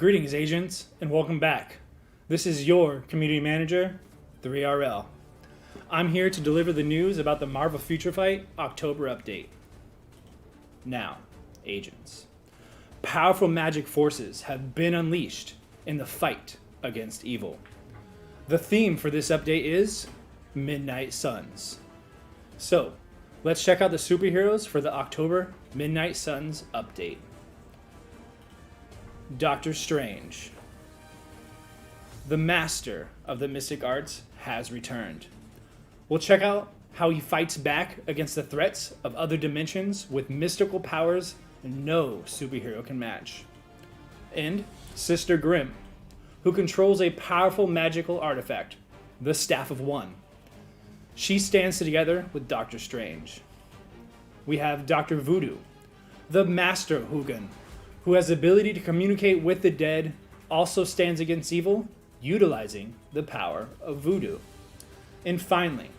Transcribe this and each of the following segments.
Greetings, agents, and welcome back. This is your community manager, 3RL. I'm here to deliver the news about the Marvel Future Fight October update. Now, agents, powerful magic forces have been unleashed in the fight against evil. The theme for this update is Midnight Suns. So, let's check out the superheroes for the October Midnight Suns update. Doctor Strange. The master of the mystic arts has returned. We'll check out how he fights back against the threats of other dimensions with mystical powers no superhero can match. And Sister Grimm, who controls a powerful magical artifact, the Staff of One. She stands together with Doctor Strange. We have Dr. Voodoo, the master Hugin, who has the ability to communicate with the dead, also stands against evil, utilizing the power of voodoo. And finally,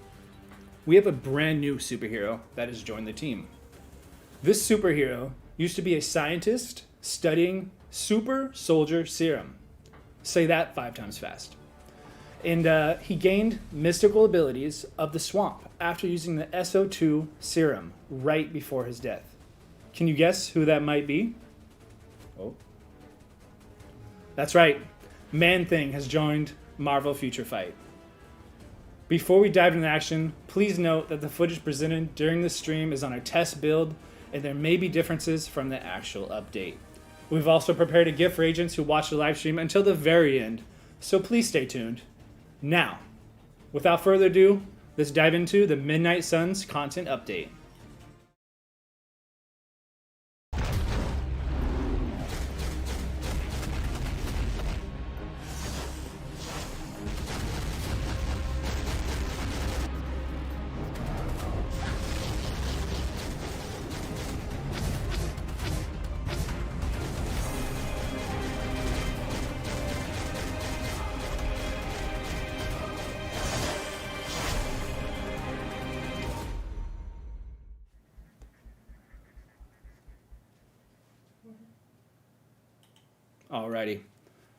we have a brand new superhero that has joined the team. This superhero used to be a scientist studying super soldier serum. Say that 5 times fast. And he gained mystical abilities of the swamp after using the SO2 serum right before his death. Can you guess who that might be? Oh. That's right. Man-Thing has joined Marvel Future Fight. Before we dive into action, please note that the footage presented during this stream is on a test build, and there may be differences from the actual update. We've also prepared a gift for agents who watch the live stream until the very end, so please stay tuned. Now, without further ado, let's dive into the Midnight Suns content update. Alrighty,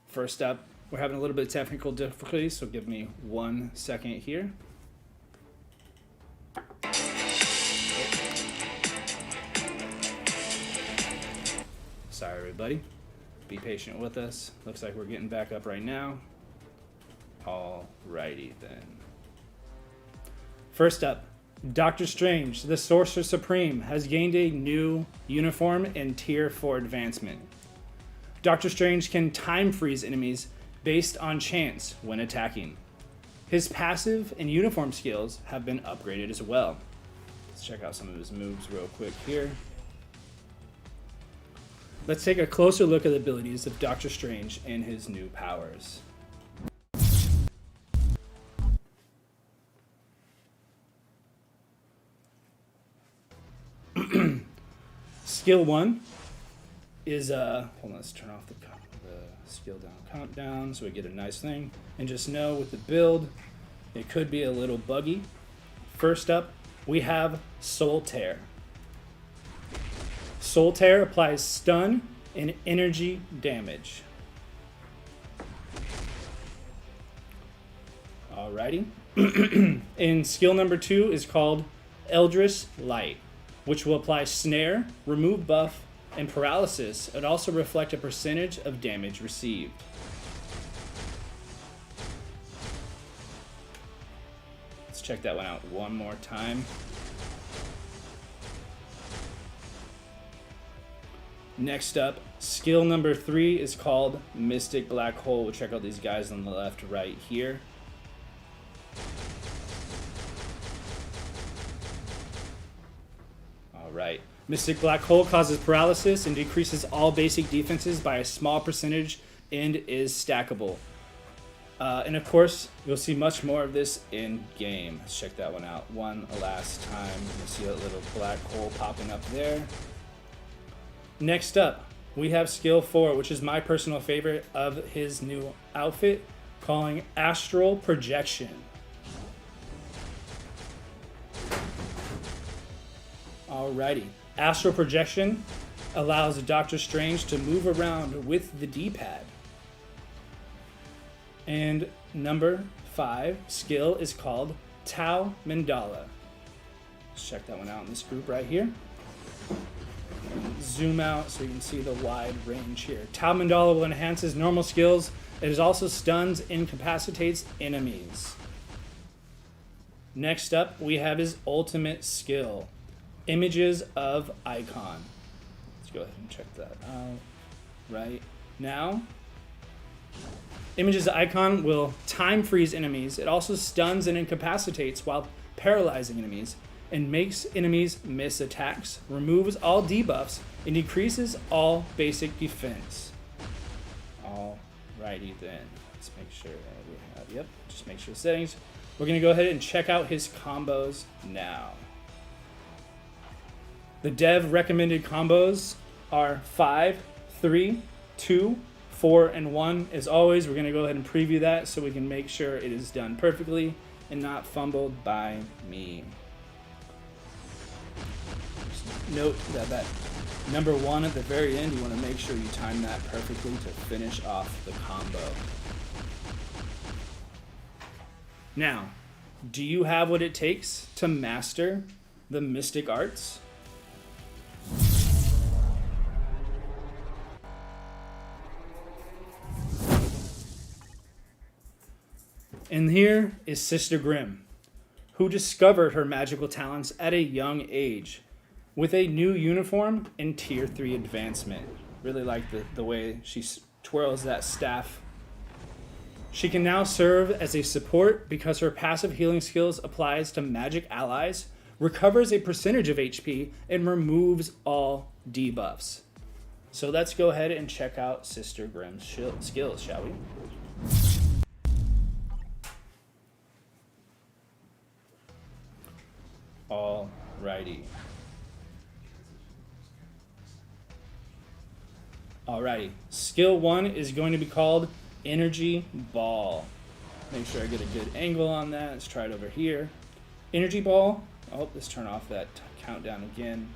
first up, we're having a little bit of technical difficulties, so give me 1 second here. Sorry everybody, be patient with us. Looks like we're getting back up right now. Alrighty then. First up, Doctor Strange, the Sorcerer Supreme, has gained a new uniform and tier 4 advancement. Doctor Strange can time freeze enemies based on chance when attacking. His passive and uniform skills have been upgraded as well. Let's check out some of his moves real quick here. Let's take a closer look at the abilities of Doctor Strange and his new powers. Skill 1 is hold on, let's turn off the skill down countdown so we get a nice thing. And just know with the build, it could be a little buggy. First up, we have Soul Tear. Soul Tear applies stun and energy damage. Alrighty. And skill number 2 is called Eldritch Light, which will apply snare, remove buff, and paralysis, and also reflect a percentage of damage received. Let's check that one out one more time. Next up, skill number 3 is called Mystic Black Hole. We'll check out these guys on the left right here. All right. Mystic Black Hole causes paralysis and decreases all basic defenses by a small percentage and is stackable. And of course, you'll see much more of this in game. Let's check that one out one last time. You see that little black hole popping up there. Next up, we have skill 4, which is my personal favorite of his new outfit, calling Astral Projection. Alrighty. Astral Projection allows Doctor Strange to move around with the D-pad And number 5 skill is called Tau Mandala. Let's check that one out in this group right here. Zoom out so you can see the wide range here. Tau Mandala will enhance his normal skills. It is also stuns, incapacitates enemies. Next up, we have his ultimate skill, Images of Icon. Let's go ahead and check that out right now. Images of Icon will time freeze enemies. It also stuns and incapacitates while paralyzing enemies and makes enemies miss attacks, removes all debuffs, and decreases all basic defense. Alrighty then. Let's make sure that we have, just make sure settings. We're going to go ahead and check out his combos now. The dev recommended combos are 5, 3, 2, 4, and 1. As always, we're going to go ahead and preview that so we can make sure it is done perfectly and not fumbled by me. Just note that number 1 at the very end, you want to make sure you time that perfectly to finish off the combo. Now, do you have what it takes to master the Mystic Arts? And here is Sister Grimm, who discovered her magical talents at a young age with a new uniform and tier 3 advancement. Really like the way she twirls that staff. She can now serve as a support because her passive healing skills applies to magic allies, recovers a percentage of HP, and removes all debuffs. So let's go ahead and check out Sister Grimm's skills, shall we? Alrighty. Skill 1 is going to be called Energy Ball. Make sure I get a good angle on that. Let's try it over here. Energy Ball. Oh, let's turn off that countdown again.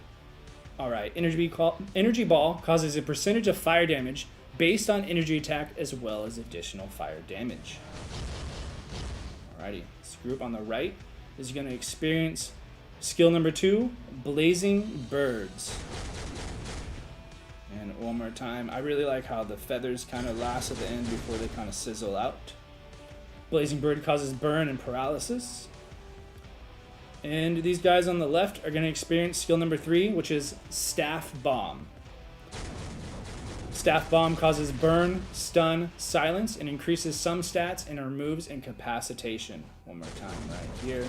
Alright, Energy Ball causes a percentage of fire damage based on energy attack as well as additional fire damage. Alrighty, this group on the right is going to experience skill number 2, Blazing Birds. And one more time, I really like how the feathers kind of last at the end before they kind of sizzle out. Blazing Bird causes burn and paralysis. And these guys on the left are going to experience skill number 3, which is Staff Bomb. Staff Bomb causes burn, stun, silence, and increases some stats and removes incapacitation. One more time right here.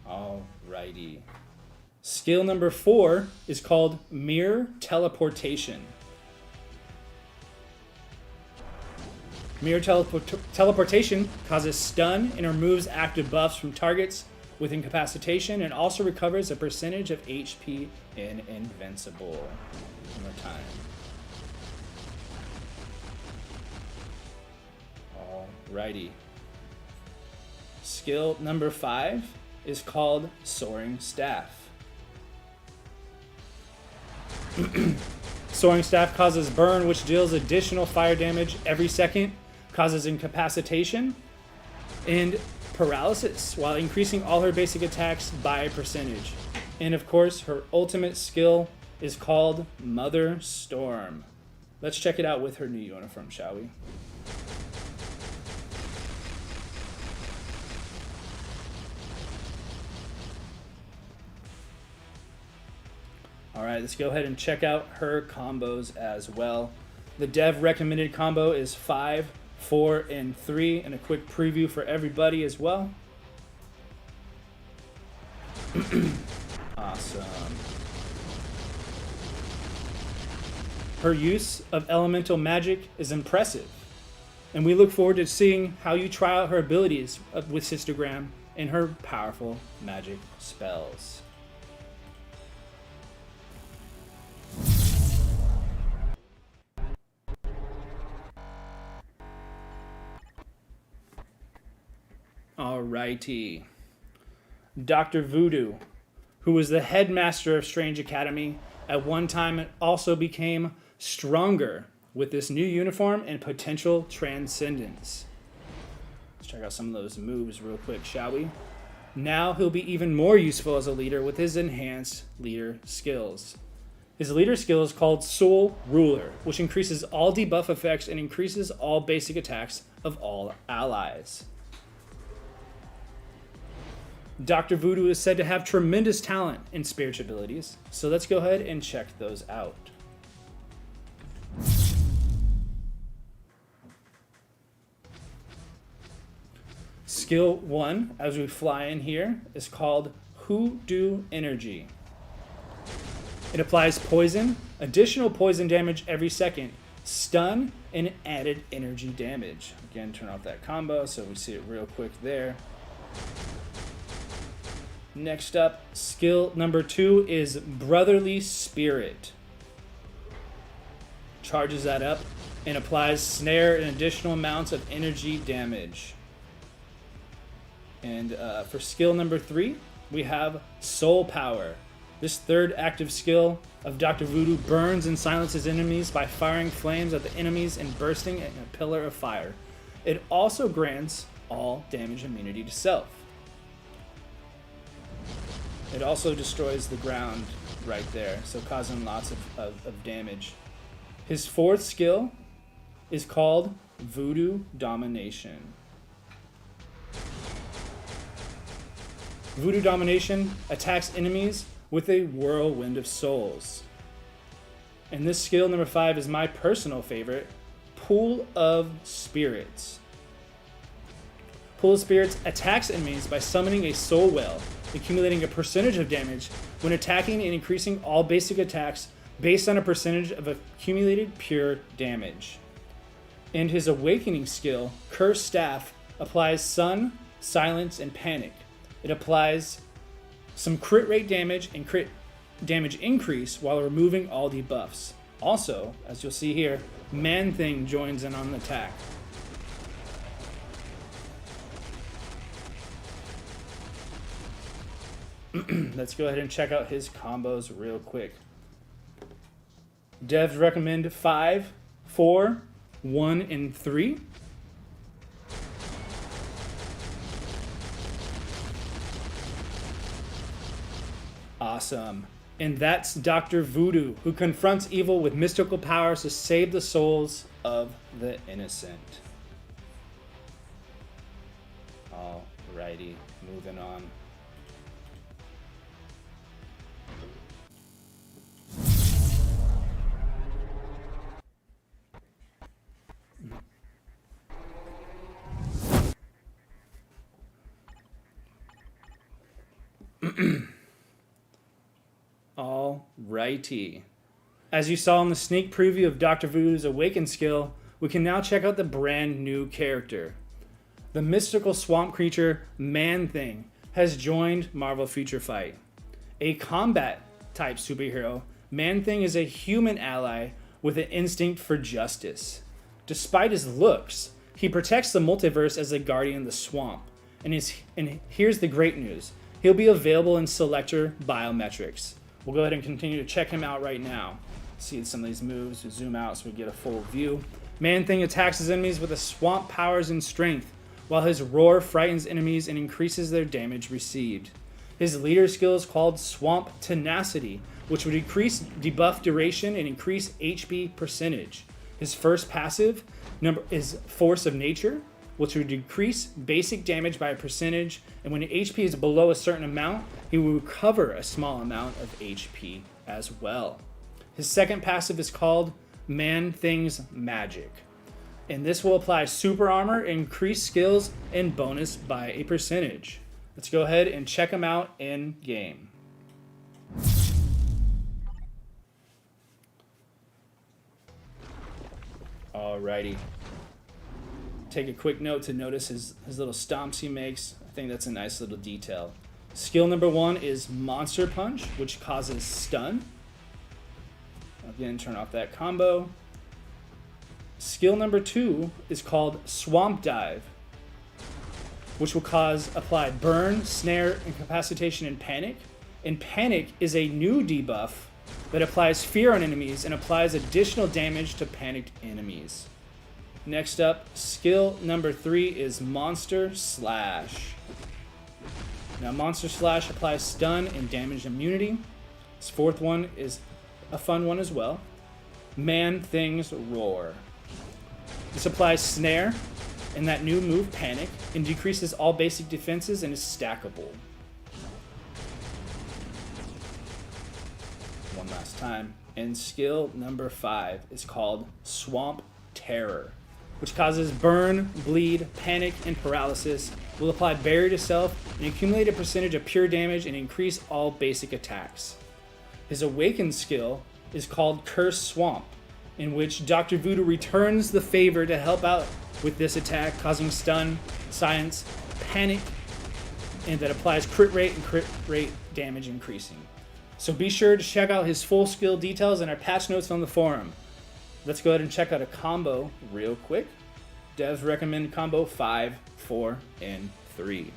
Alrighty. Skill number 4 is called Mirror Teleportation. Mirror Teleportation causes stun and removes active buffs from targets with incapacitation and also recovers a percentage of HP in Invincible. One more time. Alrighty. Skill number 5 is called Soaring Staff. Soaring Staff causes burn, which deals additional fire damage every second, causes incapacitation, and paralysis, while increasing all her basic attacks by a percentage. And of course, her ultimate skill is called Mother Storm. Let's check it out with her new uniform, shall we? Alright, let's go ahead and check out her combos as well. The dev recommended combo is 5, 4, and 3, and a quick preview for everybody as well. Awesome. Her use of elemental magic is impressive, and we look forward to seeing how you try out her abilities with Sister Grimm and her powerful magic spells. Alrighty. Dr. Voodoo, who was the headmaster of Strange Academy, at one time also became stronger with this new uniform and potential transcendence. Let's check out some of those moves real quick, shall we? Now he'll be even more useful as a leader with his enhanced leader skills. His leader skill is called Soul Ruler, which increases all debuff effects and increases all basic attacks of all allies. Dr. Voodoo is said to have tremendous talent in spiritual abilities, so let's go ahead and check those out. Skill 1, as we fly in here, is called Voodoo Energy. It applies poison, additional poison damage every second, stun, and added energy damage. Again, turn off that combo so we see it real quick there. Next up, skill number 2 is Brotherly Spirit. Charges that up and applies snare and additional amounts of energy damage. And for skill number 3, we have Soul Power. This third active skill of Dr. Voodoo burns and silences enemies by firing flames at the enemies and bursting in a pillar of fire. It also grants all damage immunity to self. It also destroys the ground right there, so causing lots of damage. His fourth skill is called Voodoo Domination. Voodoo Domination attacks enemies with a whirlwind of souls. And this skill, number 5, is my personal favorite, Pool of Spirits. Pool of Spirits attacks enemies by summoning a soul well, accumulating a percentage of damage when attacking and increasing all basic attacks based on a percentage of accumulated pure damage. And his awakening skill, Cursed Staff, applies Sun, Silence, and Panic. It applies some crit rate damage and crit damage increase while removing all debuffs. Also, as you'll see here, Man-Thing joins in on the attack. Let's go ahead and check out his combos real quick. Devs recommend 5, 4, 1, and 3. Awesome. And that's Dr. Voodoo, who confronts evil with mystical powers to save the souls of the innocent. Alrighty, moving on. Alrighty. As you saw in the sneak preview of Dr. Voodoo's Awaken skill, we can now check out the brand new character. The mystical swamp creature Man-Thing has joined Marvel Future Fight. A combat type superhero, Man-Thing is a human ally with an instinct for justice. Despite his looks, he protects the multiverse as a guardian of the swamp. And here's the great news. He'll be available in selector biometrics. We'll go ahead and continue to check him out right now. See some of these moves. We zoom out so we get a full view. Man-Thing attacks his enemies with his swamp powers and strength, while his roar frightens enemies and increases their damage received. His leader skill is called Swamp Tenacity, which would increase debuff duration and increase HP percentage. His first passive is Force of Nature, which would decrease basic damage by a percentage, and when HP is below a certain amount, he will recover a small amount of HP as well. His second passive is called Man-Thing's Magic, and this will apply super armor, increase skills, and bonus by a percentage. Let's go ahead and check him out in game. Alrighty. Take a quick note to notice his little stomps he makes. I think that's a nice little detail. Skill number 1 is Monster Punch, which causes stun. Again, turn off that combo. Skill number 2 is called Swamp Dive, which will apply burn, snare, incapacitation, and panic. And panic is a new debuff that applies fear on enemies and applies additional damage to panicked enemies. Next up, skill number 3 is Monster Slash. Now, Monster Slash applies stun and damage immunity. This fourth one is a fun one as well. Man Things Roar. This applies Snare and that new move, Panic, and decreases all basic defenses and is stackable. One last time. And skill number 5 is called Swamp Terror, which causes burn, bleed, panic, and paralysis, will apply barrier to self and accumulate a percentage of pure damage and increase all basic attacks. His awakened skill is called Curse Swamp, in which Dr. Voodoo returns the favor to help out with this attack, causing stun, silence, panic, and that applies crit rate and crit rate damage increasing. So be sure to check out his full skill details in our patch notes on the forum. Let's go ahead and check out a combo real quick. Devs recommend combo 5, 4, and 3.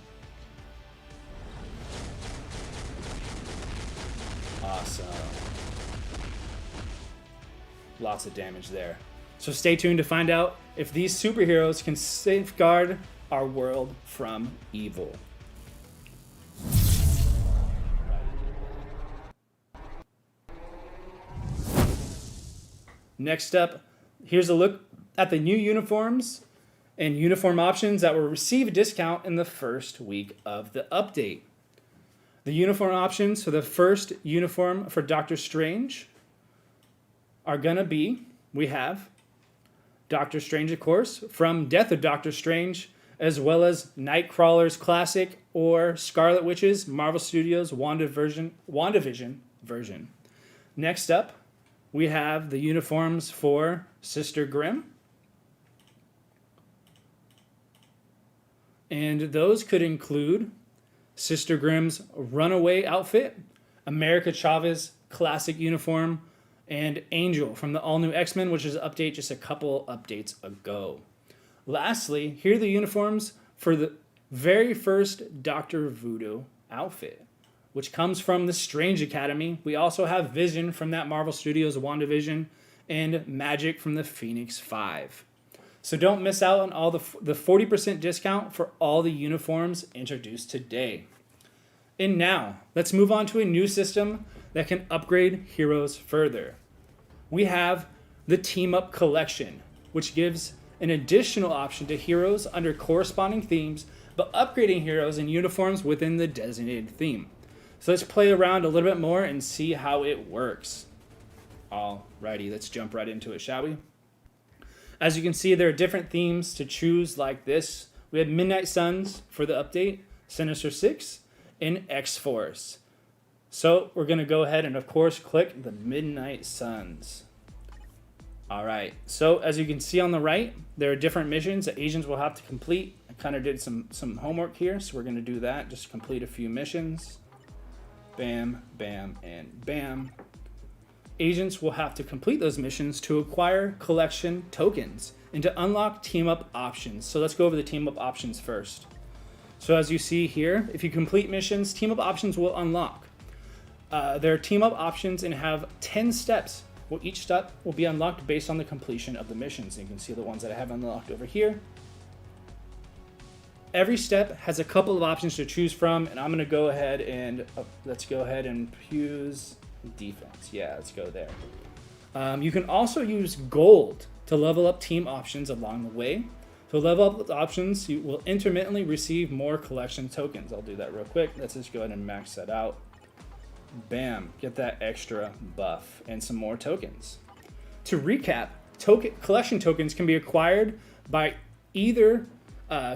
Awesome. Lots of damage there. So stay tuned to find out if these superheroes can safeguard our world from evil. Next up, here's a look at the new uniforms and uniform options that will receive a discount in the first week of the update. The uniform options for the first uniform for Doctor Strange are gonna be, we have Doctor Strange, of course, from Death of Doctor Strange, as well as Nightcrawler's Classic or Scarlet Witch's Marvel Studios WandaVision version. Next up, we have the uniforms for Sister Grimm. And those could include Sister Grimm's Runaway outfit, America Chavez Classic uniform, and Angel from the all-new X-Men, which is an update just a couple updates ago. Lastly, here are the uniforms for the very first Dr. Voodoo outfit, which comes from the Strange Academy. We also have Vision from that Marvel Studios WandaVision, and Magic from the Phoenix 5. So don't miss out on all the 40% discount for all the uniforms introduced today. And now, let's move on to a new system that can upgrade heroes further. We have the Team Up Collection, which gives an additional option to heroes under corresponding themes, but upgrading heroes and uniforms within the designated theme. So let's play around a little bit more and see how it works. Alrighty, let's jump right into it, shall we? As you can see, there are different themes to choose like this. We had Midnight Suns for the update, Sinister Six, and X-Force. So we're going to go ahead and, of course, click the Midnight Suns. All right, so as you can see on the right, there are different missions that agents will have to complete. I kind of did some homework here, so we're going to do that. Just complete a few missions. Bam, bam, and bam. Agents will have to complete those missions to acquire collection tokens and to unlock team-up options. So let's go over the team-up options first. So as you see here, if you complete missions, team-up options will unlock. There are team-up options and have 10 steps. Well, each step will be unlocked based on the completion of the missions. And you can see the ones that I have unlocked over here. Every step has a couple of options to choose from, and I'm going to go ahead and let's go ahead and use defense. Yeah, let's go there. You can also use gold to level up team options along the way. To level up with options, you will intermittently receive more collection tokens. I'll do that real quick. Let's just go ahead and max that out. Bam, get that extra buff and some more tokens. To recap, collection tokens can be acquired by either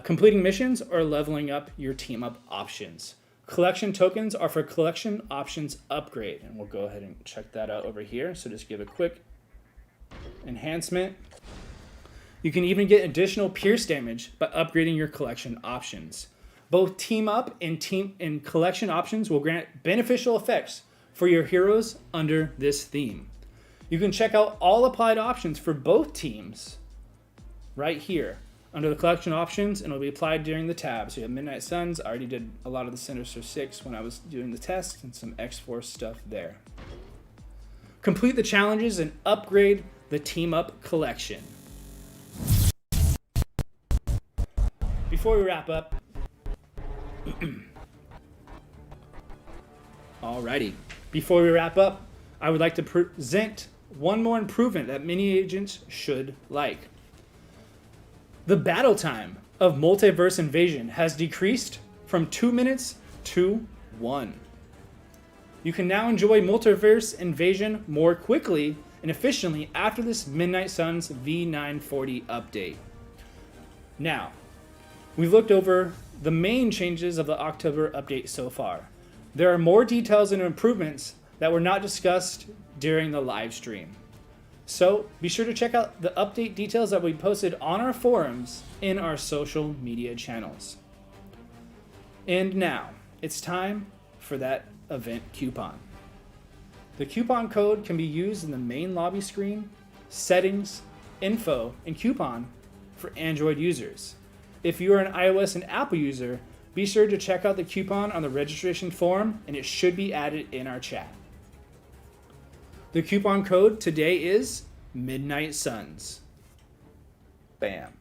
completing missions or leveling up your team up options. Collection tokens are for collection options upgrade, and we'll go ahead and check that out over here. So just give a quick enhancement. You can even get additional pierce damage by upgrading your collection options. Both team up and collection options will grant beneficial effects for your heroes under this theme. You can check out all applied options for both teams right here under the collection options, and it'll be applied during the tab. So you have Midnight Suns. I already did a lot of the Sinister Six when I was doing the test, and some X-Force stuff there. complete the challenges, and upgrade the Team Up collection. Before we wrap up, I would like to present one more improvement that mini agents should like. The battle time of Multiverse Invasion has decreased from 2 minutes to 1. You can now enjoy Multiverse Invasion more quickly and efficiently after this Midnight Suns v940 update. Now, we've looked over the main changes of the October update so far. There are more details and improvements that were not discussed during the live stream. So be sure to check out the update details that we posted on our forums in our social media channels. And now, it's time for that event coupon. The coupon code can be used in the main lobby screen, settings, info, and coupon for Android users. If you are an iOS and Apple user, be sure to check out the coupon on the registration form, and it should be added in our chat. The coupon code today is Midnight Suns. Bam.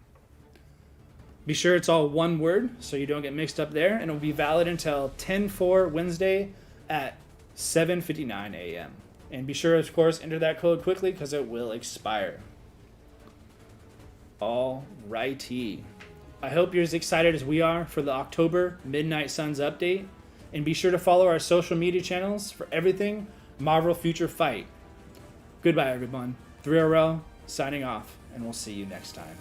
Be sure it's all one word so you don't get mixed up there, and it will be valid until 10/4 Wednesday at 7:59 a.m. And be sure, of course, enter that code quickly because it will expire. All righty. I hope you're as excited as we are for the October Midnight Suns update, and be sure to follow our social media channels for everything Marvel Future Fight. Goodbye, everyone. 3RL signing off, and we'll see you next time.